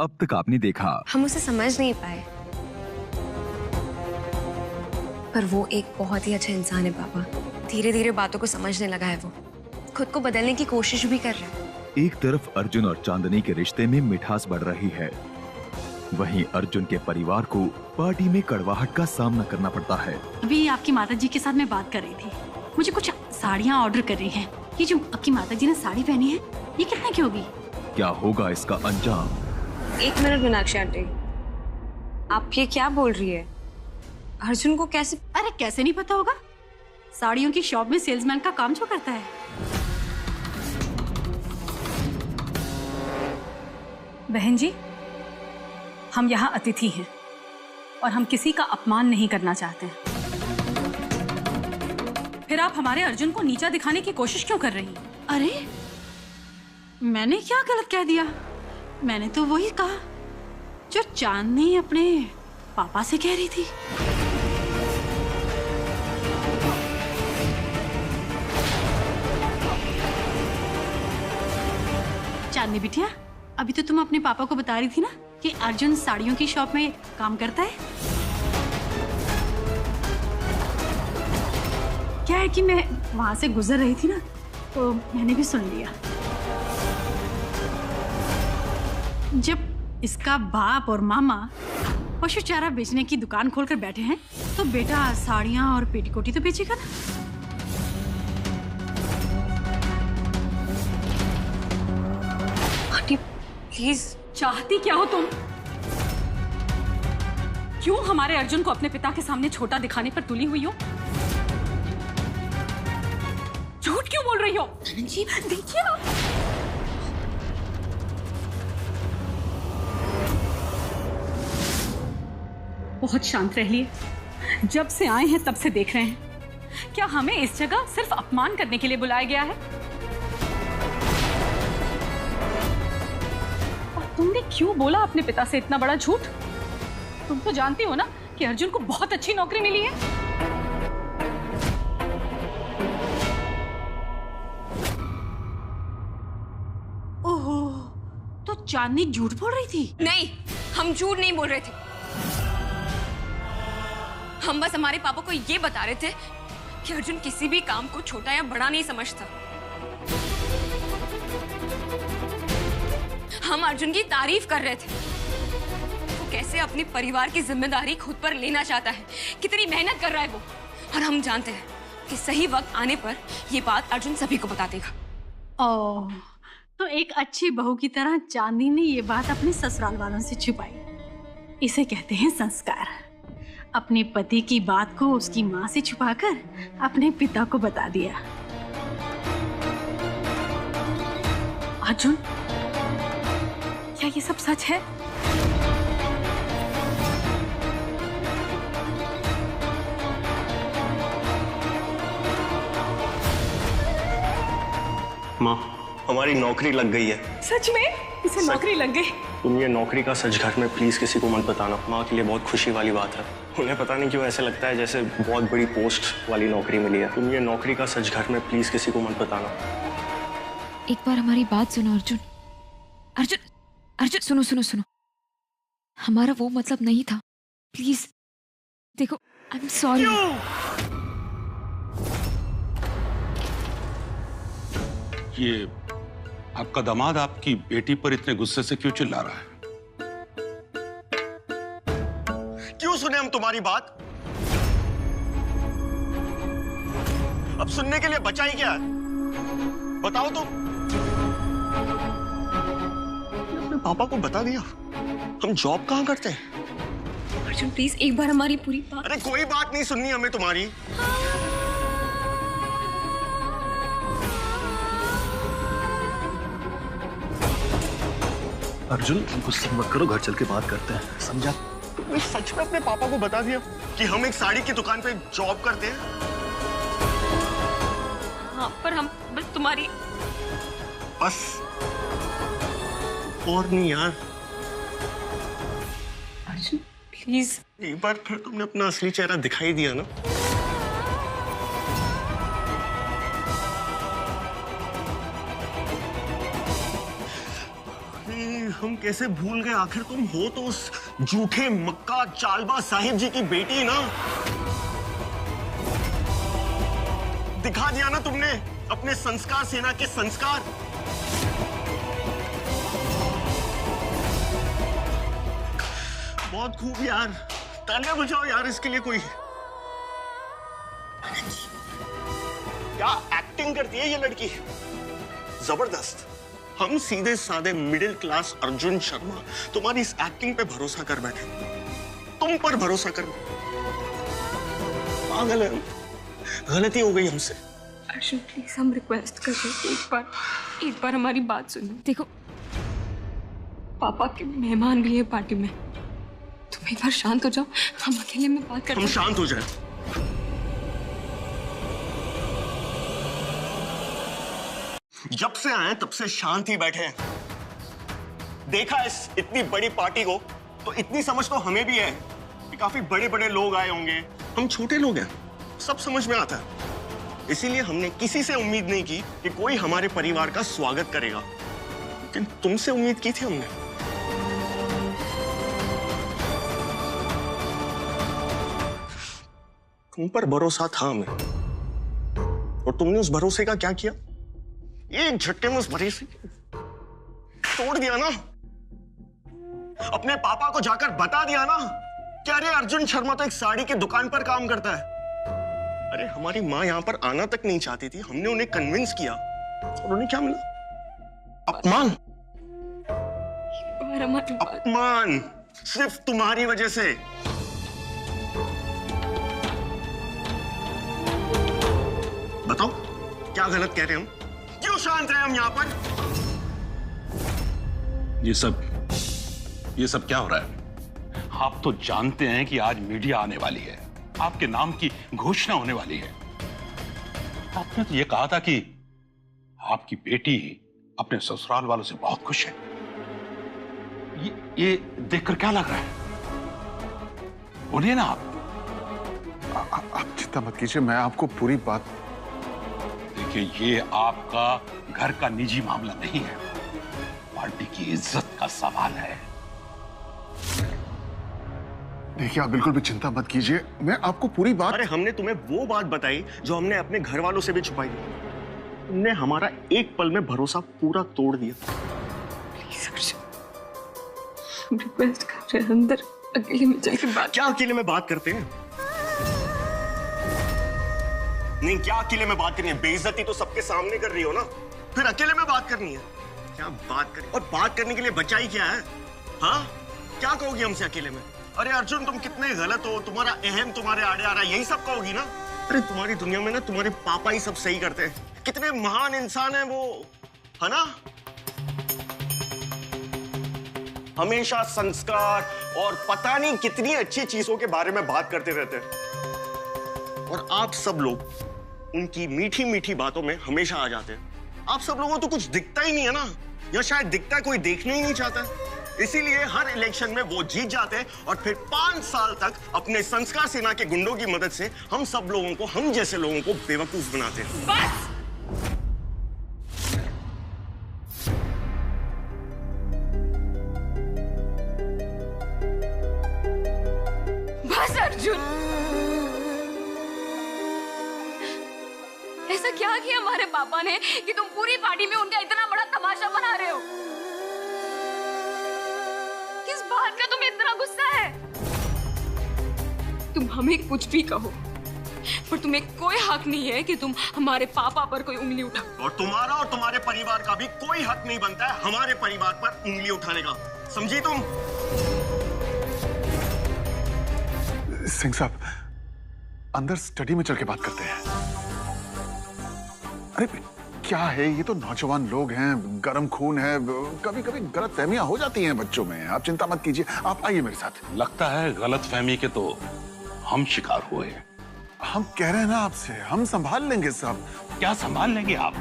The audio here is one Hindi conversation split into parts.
अब तक आपने देखा। हम उसे समझ नहीं पाए, पर वो एक बहुत ही अच्छा इंसान है पापा। धीरे धीरे बातों को समझने लगा है, वो खुद को बदलने की कोशिश भी कर रहा है। एक तरफ अर्जुन और चांदनी के रिश्ते में मिठास बढ़ रही है, वहीं अर्जुन के परिवार को पार्टी में कड़वाहट का सामना करना पड़ता है। अभी आपकी माताजी के साथ मैं बात कर रही थी, मुझे कुछ साड़ियाँ ऑर्डर कर रही हैं। ये जो आपकी माताजी ने साड़ी पहनी है, ये कितने की होगी? क्या होगा इसका अंजाम? 1 मिनट मीनाक्षी आंटी, आप ये क्या बोल रही है? अर्जुन को कैसे? अरे कैसे नहीं पता होगा, साड़ियों की शॉप में सेल्समैन का काम जो करता है। बहन जी, हम यहाँ अतिथि हैं और हम किसी का अपमान नहीं करना चाहते हैं। फिर आप हमारे अर्जुन को नीचा दिखाने की कोशिश क्यों कर रही हैं? अरे मैंने क्या गलत कह दिया? मैंने तो वही कहा जो चांदनी अपने पापा से कह रही थी। चांदनी बिटिया, अभी तो तुम अपने पापा को बता रही थी ना कि अर्जुन साड़ियों की शॉप में काम करता है। क्या है कि मैं वहां से गुजर रही थी ना, तो मैंने भी सुन लिया। जब इसका बाप और मामा पशु चारा बेचने की दुकान खोलकर बैठे हैं, तो बेटा साड़ियां और पेटीकोटी तो बेचेगा ना। Aunty please. चाहती क्या हो तुम? क्यों हमारे अर्जुन को अपने पिता के सामने छोटा दिखाने पर तुली हुई हो? झूठ क्यों बोल रही हो? जी देखिए ना, बहुत शांत रहिए। जब से आए हैं तब से देख रहे हैं, क्या हमें इस जगह सिर्फ अपमान करने के लिए बुलाया गया है? और तुमने क्यों बोला अपने पिता से इतना बड़ा झूठ? तुम तो जानती हो ना कि अर्जुन को बहुत अच्छी नौकरी मिली है। ओहो, तो चांदनी झूठ बोल रही थी? नहीं, हम झूठ नहीं बोल रहे थे। हम बस हमारे पापा को ये बता रहे थे कि अर्जुन किसी भी काम को छोटा या बड़ा नहीं समझता। हम अर्जुन की तारीफ कर रहे थे, वो कैसे अपने परिवार की जिम्मेदारी खुद पर लेना चाहता है, कितनी मेहनत कर रहा है वो। और हम जानते हैं कि सही वक्त आने पर ये बात अर्जुन सभी को बता देगा। ओह, तो एक अच्छी बहू की तरह चांदनी ने ये बात अपने ससुराल वालों से छुपाई। इसे कहते हैं संस्कार। अपने पति की बात को उसकी माँ से छुपाकर अपने पिता को बता दिया। अर्जुन, क्या ये सब सच है? माँ, हमारी नौकरी लग गई है। सच में? इसे नौकरी लग गई? तुम ये नौकरी का सच घर में प्लीज किसी को मत बताना। माँ के लिए बहुत खुशी वाली बात है। उन्हें पता नहीं क्यों ऐसे लगता है जैसे बहुत बड़ी पोस्ट वाली नौकरी मिली है। तुम ये नौकरी का सच घर में प्लीज किसी को मत बताना। एक बार हमारी बात सुनो अर्जुन। अर्जुन, अर्जुन सुनो सुनो सुनो, हमारा वो मतलब नहीं था। प्लीज देखो, आई एम सॉरी। ये आपका दामाद आपकी बेटी पर इतने गुस्से से क्यों चिल्ला रहा है? क्यों सुने हम तुम्हारी बात? अब सुनने के लिए बचा ही क्या है? बताओ तुम। अपने पापा को बता दिया हम जॉब कहाँ करते हैं। अर्जुन प्लीज एक बार हमारी पूरी बात। अरे कोई बात नहीं सुननी हमें तुम्हारी। अर्जुन, गुस्सा मत करो, घर चल के बात करते हैं, समझा? तुमने सच में अपने पापा को बता दिया कि हम एक साड़ी की दुकान पे जॉब करते हैं? हाँ, पर हम बस तुम्हारी। बस और नहीं यार। अर्जुन प्लीज। एक बार फिर तुमने अपना असली चेहरा दिखाई दिया ना। हम कैसे भूल गए? आखिर तुम हो तो उस झूठे मक्का चालबाज साहिब जी की बेटी ना। दिखा दिया ना तुमने अपने संस्कार सेना के संस्कार। बहुत खूब यार, तालियां बजाओ यार इसके लिए कोई। क्या एक्टिंग करती है ये लड़की, जबरदस्त। हम सीधे साधे मिडिल क्लास अर्जुन शर्मा तुम्हारी इस एक्टिंग पे भरोसा कर बैठे, तुम पर भरोसा कर। पागल है, गलती हो गई हमसे। अर्जुन प्लीज, हम रिक्वेस्ट कर रहे हैं, एक बार हमारी बात सुनो। देखो पापा के मेहमान भी है पार्टी में, तुम एक बार शांत हो जाओ, हम अकेले में बात करते हैं। हम शांत हो जाए। जब से आए तब से शांत ही बैठे हैं। देखा इस इतनी बड़ी पार्टी को तो इतनी समझ तो हमें भी है कि काफी बड़े बड़े लोग आए होंगे, हम छोटे लोग हैं, सब समझ में आता है। इसीलिए हमने किसी से उम्मीद नहीं की कि कोई हमारे परिवार का स्वागत करेगा, लेकिन तुमसे उम्मीद की थी हमने। तुम पर भरोसा था हमें, और तुमने उस भरोसे का क्या किया? एक झटके में उस भरोसे तोड़ दिया ना। अपने पापा को जाकर बता दिया ना कि अरे अर्जुन शर्मा तो एक साड़ी की दुकान पर काम करता है। अरे हमारी माँ यहाँ पर आना तक नहीं चाहती थी, हमने उन्हें कन्विंस किया, और उन्हें क्या मिला? अपमान। अपमान सिर्फ तुम्हारी वजह से। बताओ क्या गलत कह रहे हैं हम? क्यों शांत रहे हम यहाँ पर? ये सब क्या हो रहा है? आप तो जानते हैं कि आज मीडिया आने वाली है, आपके नाम की घोषणा होने वाली है। आपने तो ये कहा था कि आपकी बेटी अपने ससुराल वालों से बहुत खुश है। ये देखकर क्या लग रहा है? बोलिए ना आप चिंता मत कीजिए, मैं आपको पूरी बात। देखिए, ये आपका घर का निजी मामला नहीं है, पार्टी की इज्जत का सवाल है। देखिए, आप बिल्कुल भी चिंता मत कीजिए, मैं आपको पूरी बात। अरे हमने तुम्हें वो बात बताई जो हमने अपने घर वालों से भी छुपाई। तुमने हमारा एक पल में भरोसा पूरा तोड़ दिया। प्लीज अर्जुन, हम रिक्वेस्ट कर रहे हैं, अंदर अकेले में चल के बात। क्या अकेले में बात करते हैं? नहीं, क्या अकेले में बात करनी है? बेइज्जती तो सबके सामने कर रही हो ना, फिर अकेले में बात करनी है? क्या बात करें? और बात करने के लिए बचाई क्या है? हाँ, क्या कहोगी हमसे अकेले में? अरे अर्जुन तुम कितने गलत हो, तुम्हारा अहम तुम्हारे आड़े आ रहा है, यही सब कहोगी ना? अरे तुम्हारी दुनिया में ना तुम्हारे पापा ही सब सही करते हैं, कितने महान इंसान है वो, है ना? हमेशा संस्कार और पता नहीं कितनी अच्छी चीजों के बारे में बात करते रहते हैं, और आप सब लोग उनकी मीठी मीठी बातों में हमेशा आ जाते हैं। आप सब लोगों को तो कुछ दिखता ही नहीं है ना, या शायद दिखता है कोई देखना ही नहीं चाहता, इसीलिए हर इलेक्शन में वो जीत जाते हैं, और फिर 5 साल तक अपने संस्कार सेना के गुंडों की मदद से हम सब लोगों को, हम जैसे लोगों को बेवकूफ बनाते हैं। बस! बस अर्जुन, ऐसा क्या किया हमारे पापा ने कि तुम पूरी पार्टी में उनका इतना बड़ा तमाशा बना रहे हो? किस बात का तुम्हें इतना गुस्सा है? तुम हमें कुछ भी कहो, पर तुम्हें कोई हक नहीं है कि तुम हमारे पापा पर कोई उंगली उठाओ। और तुम्हारा और तुम्हारे परिवार का भी कोई हक नहीं बनता है हमारे परिवार पर उंगली उठाने का, समझी तुम? सिंह साहब, अंदर स्टडी में चल के बात करते हैं। अरे क्या है, ये तो नौजवान लोग हैं, गर्म खून है, कभी कभी गलतफहमियां हो जाती हैं बच्चों में। आप चिंता मत कीजिए, आप आइए मेरे साथ। लगता है गलतफहमी के तो हम शिकार हुए हैं। हम कह रहे हैं ना आपसे, हम संभाल लेंगे सब। क्या संभाल लेंगे आप?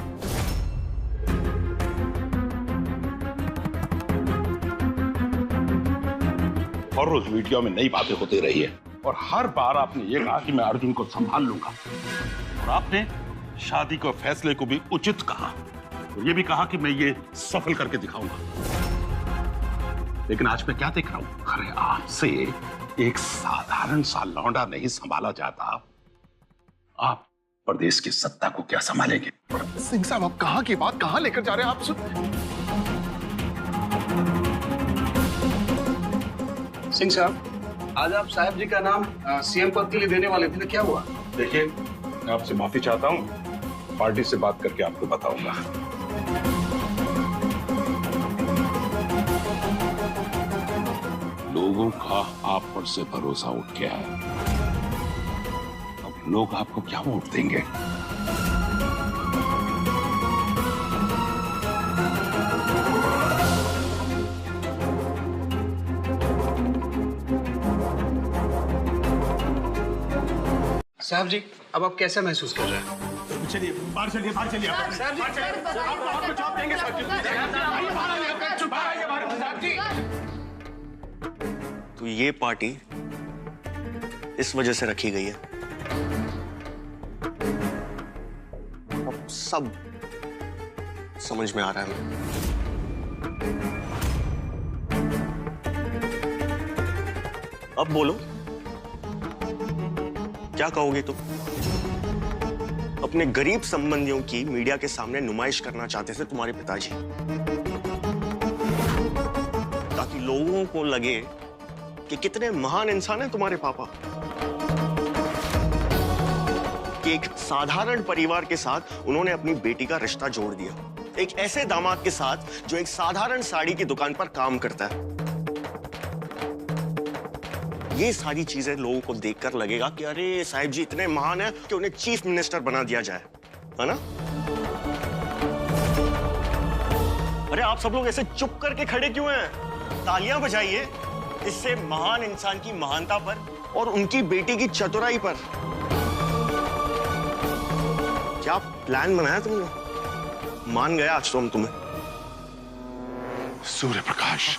और रोज वीडियो में नई बातें होती रही है, और हर बार आपने ये कहा कि मैं अर्जुन को संभाल लूंगा, और आपने शादी के फैसले को भी उचित कहा, और ये भी कहा कि मैं ये सफल करके दिखाऊंगा। लेकिन आज मैं क्या देख रहा हूं, अरे आपसे एक साधारण सा लौंडा नहीं संभाला जाता, आप प्रदेश की सत्ता को क्या संभालेंगे? सिंह साहब, आप कहां की बात कहां लेकर जा रहे हैं? आप सिंह साहब, आज आप साहब जी का नाम सीएम पद के लिए देने वाले थे, क्या हुआ? देखिए, मैं आपसे माफी चाहता हूं, पार्टी से बात करके आपको बताऊंगा। लोगों का आप पर से भरोसा उठ गया है, अब लोग आपको क्या वोट देंगे? साहब जी, अब आप कैसा महसूस कर रहे हैं? चलिए बाहर चलिए, बाहर चलिए। आपको जॉब देंगे साहब जी। तो ये पार्टी इस वजह से रखी गई है। अब सब समझ में आ रहा है हमें। अब बोलो, क्या कहोगे तुम? अपने गरीब संबंधियों की मीडिया के सामने नुमाइश करना चाहते थे तुम्हारे पिताजी, ताकि लोगों को लगे कि कितने महान इंसान हैं तुम्हारे पापा, कि एक साधारण परिवार के साथ उन्होंने अपनी बेटी का रिश्ता जोड़ दिया, एक ऐसे दामाद के साथ जो एक साधारण साड़ी की दुकान पर काम करता है। ये सारी चीजें लोगों को देखकर लगेगा कि अरे साहिब जी इतने महान हैं कि उन्हें चीफ मिनिस्टर बना दिया जाए, है ना? अरे आप सब लोग ऐसे चुप करके खड़े क्यों हैं? तालियां बजाइए, इससे महान इंसान की महानता पर और उनकी बेटी की चतुराई पर। क्या प्लान बनाया तुमने? मान गया आज तो हम तुम्हें। सूर्य प्रकाश,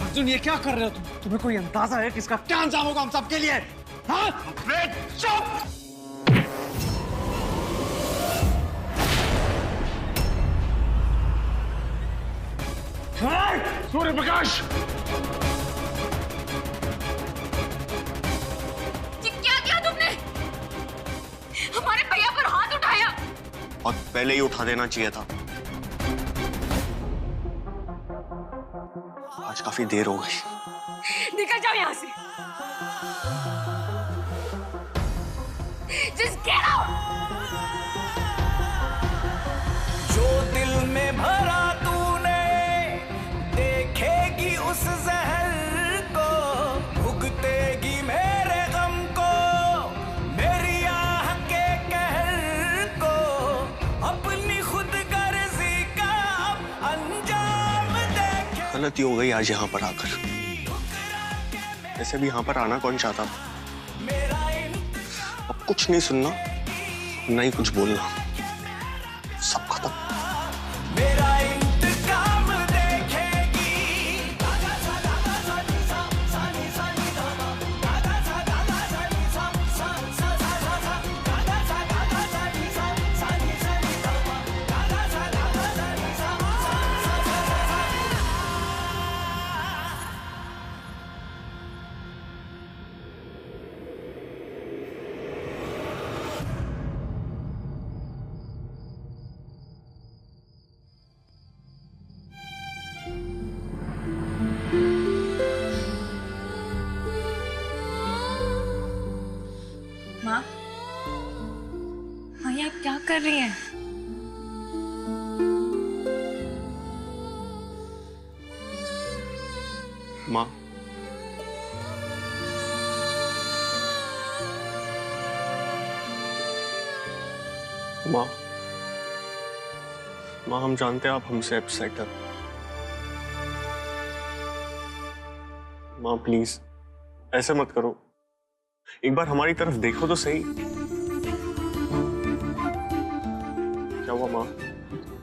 अर्जुन, ये क्या कर रहे हो तुम? तुम्हें कोई अंदाजा है कि इसका क्या अंजाम होगा हम सबके लिए? हाँ? चुप! सूर्य प्रकाश, क्या किया तुमने? हमारे भैया पर हाथ उठाया। और पहले ही उठा देना चाहिए था। आज काफी देर हो गई। निकल जाओ यहाँ से। Just get out! जो दिल में भरा तूने देखेगी उस जहर को, भुगतेगी मेरे गम को, मेरी आह के कहर को, अपनी खुदगर्जी का अंजाम देखे। गलती हो गई आज यहाँ पर आकर। ऐसे भी यहाँ पर आना कौन चाहता था? अब कुछ नहीं सुनना, नहीं कुछ बोलना, सब खत्म। मेरा इंतकाम देखेगी। माँ, ये आप क्या कर रही हैं? माँ, माँ, माँ, हम जानते हैं आप हमसे अपसेट हैं। माँ प्लीज ऐसे मत करो, एक बार हमारी तरफ देखो तो सही। क्या हुआ माँ?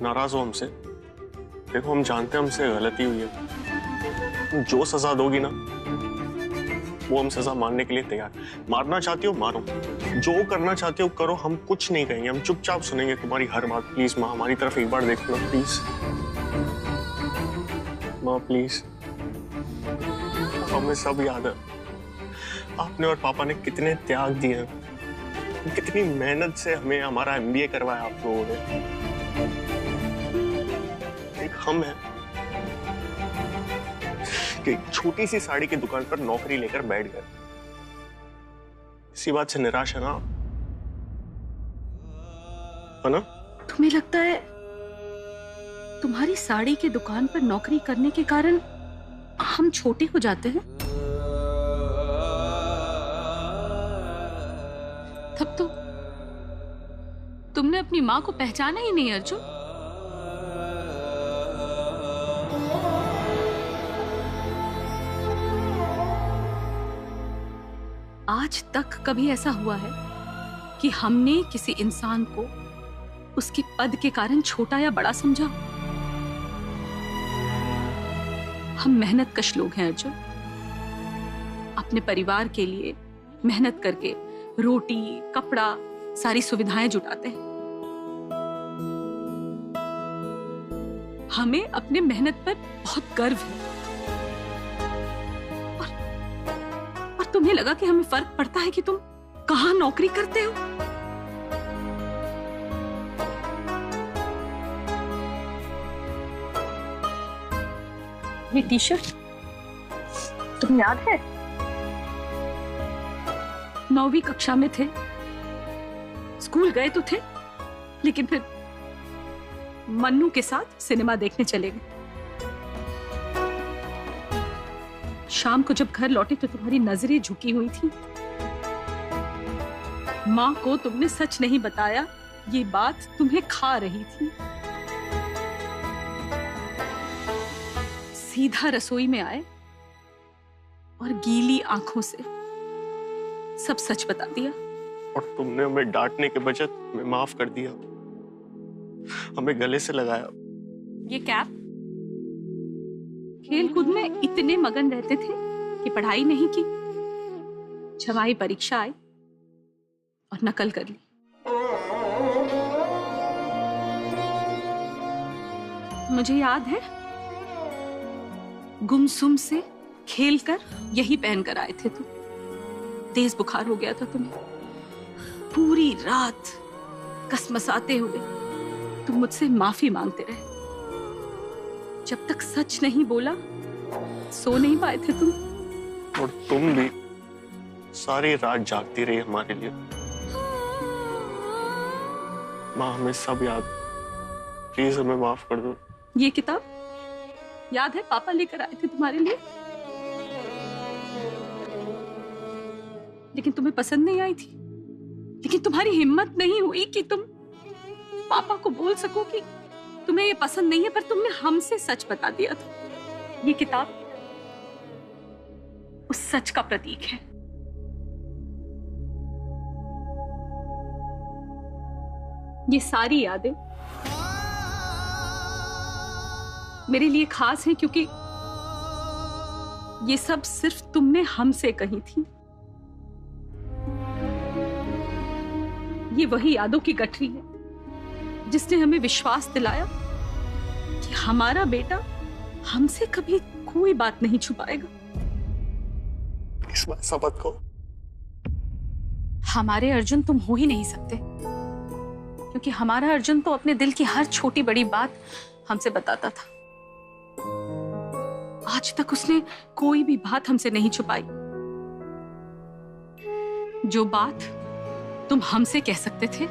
नाराज हो हमसे? देखो हम जानते हैं हमसे गलती हुई है, तुम जो सजा दोगी ना वो हम सजा मानने के लिए तैयार। मारना चाहती हो मारो, जो करना चाहते हो करो, हम कुछ नहीं कहेंगे, हम चुपचाप सुनेंगे तुम्हारी हर बात। प्लीज माँ, हमारी तरफ एक बार देख लो प्लीज। माँ प्लीज, हमें सब याद है आपने और पापा ने कितने त्याग दिए हैं, कितनी मेहनत से हमें हमारा MBA करवाया आप लोगों ने। एक हम हैं कि छोटी सी साड़ी की दुकान पर नौकरी लेकर बैठ गए। इसी बात से निराश है ना आप? है ना? तुम्हें लगता है तुम्हारी साड़ी की दुकान पर नौकरी करने के कारण हम छोटे हो जाते हैं? तब तो तुमने अपनी मां को पहचाना ही नहीं अर्जुन। आज तक कभी ऐसा हुआ है कि हमने किसी इंसान को उसके पद के कारण छोटा या बड़ा समझा? हम मेहनतकश लोग हैं अर्जुन। अपने परिवार के लिए मेहनत करके रोटी, कपड़ा, सारी सुविधाएं जुटाते हैं। हमें अपने मेहनत पर बहुत गर्व है। और तुम्हें लगा कि हमें फर्क पड़ता है कि तुम कहां नौकरी करते हो? ये टी-शर्ट तुम्हें याद है? 9वीं कक्षा में थे, स्कूल गए तो थे, लेकिन फिर मन्नू के साथ सिनेमा देखने चले गए। शाम को जब घर लौटे तो तुम्हारी नजरें झुकी हुई थी। मां को तुमने सच नहीं बताया, ये बात तुम्हें खा रही थी। सीधा रसोई में आए और गीली आंखों से सब सच बता दिया। और तुमने हमें डांटने के बजाय हमें माफ कर दिया, हमें गले से लगाया। ये कैप, खेल कूद में इतने मगन रहते थे कि पढ़ाई नहीं की। छवाई परीक्षा आई और नकल कर ली। मुझे याद है गुमसुम से खेलकर यही पहनकर आए थे तुम। तेज बुखार हो गया था तुम्हें। पूरी रात कसमसाते हुए तुम मुझसे माफी मांगते रहे। जब तक सच नहीं बोला सो नहीं पाए थे तुम। और तुम भी सारी रात जागती रही हमारे लिए। माँ, हमें सब याद, प्लीज हमें माफ कर दो। ये किताब याद है पापा लेकर आए थे तुम्हारे लिए, लेकिन तुम्हें पसंद नहीं आई थी। लेकिन तुम्हारी हिम्मत नहीं हुई कि तुम पापा को बोल सको कि तुम्हें ये पसंद नहीं है, पर तुमने हमसे सच बता दिया था। ये किताब उस सच का प्रतीक है। ये सारी यादें मेरे लिए खास हैं क्योंकि ये सब सिर्फ तुमने हमसे कही थी। ये वही यादों की गठरी है जिसने हमें विश्वास दिलाया कि हमारा बेटा हमसे कभी कोई बात नहीं छुपाएगा। इस बात सबक को हमारे अर्जुन तुम हो ही नहीं सकते, क्योंकि हमारा अर्जुन तो अपने दिल की हर छोटी बड़ी बात हमसे बताता था। आज तक उसने कोई भी बात हमसे नहीं छुपाई। जो बात तुम हमसे कह सकते थे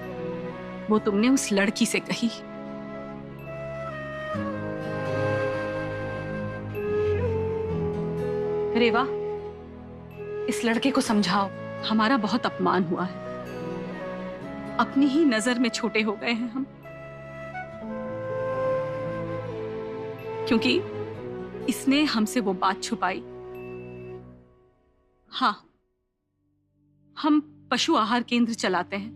वो तुमने उस लड़की से कही। रेवा, इस लड़के को समझाओ, हमारा बहुत अपमान हुआ है। अपनी ही नजर में छोटे हो गए हैं हम, क्योंकि इसने हमसे वो बात छुपाई। हाँ, हम पशु आहार केंद्र चलाते हैं,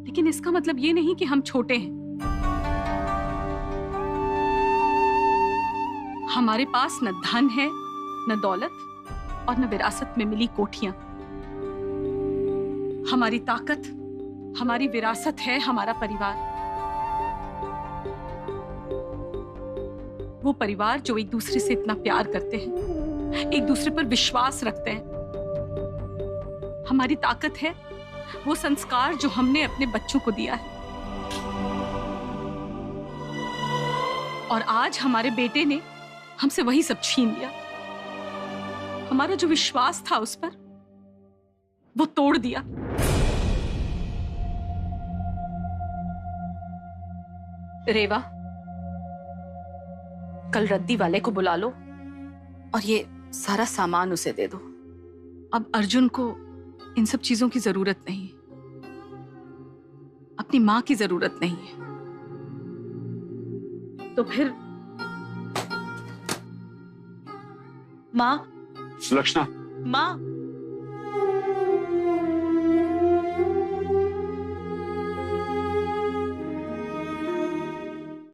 लेकिन इसका मतलब ये नहीं कि हम छोटे हैं। हमारे पास न धन है, न दौलत, और न विरासत में मिली कोठियां। हमारी ताकत, हमारी विरासत है हमारा परिवार। वो परिवार जो एक दूसरे से इतना प्यार करते हैं, एक दूसरे पर विश्वास रखते हैं। हमारी ताकत है वो संस्कार जो हमने अपने बच्चों को दिया है। और आज हमारे बेटे ने हमसे वही सब छीन लिया। हमारा जो विश्वास था उस पर, वो तोड़ दिया। रेवा, कल रद्दी वाले को बुला लो और ये सारा सामान उसे दे दो। अब अर्जुन को इन सब चीजों की जरूरत नहीं है, अपनी मां की जरूरत नहीं है। तो फिर मां, सुलक्षणा, मां,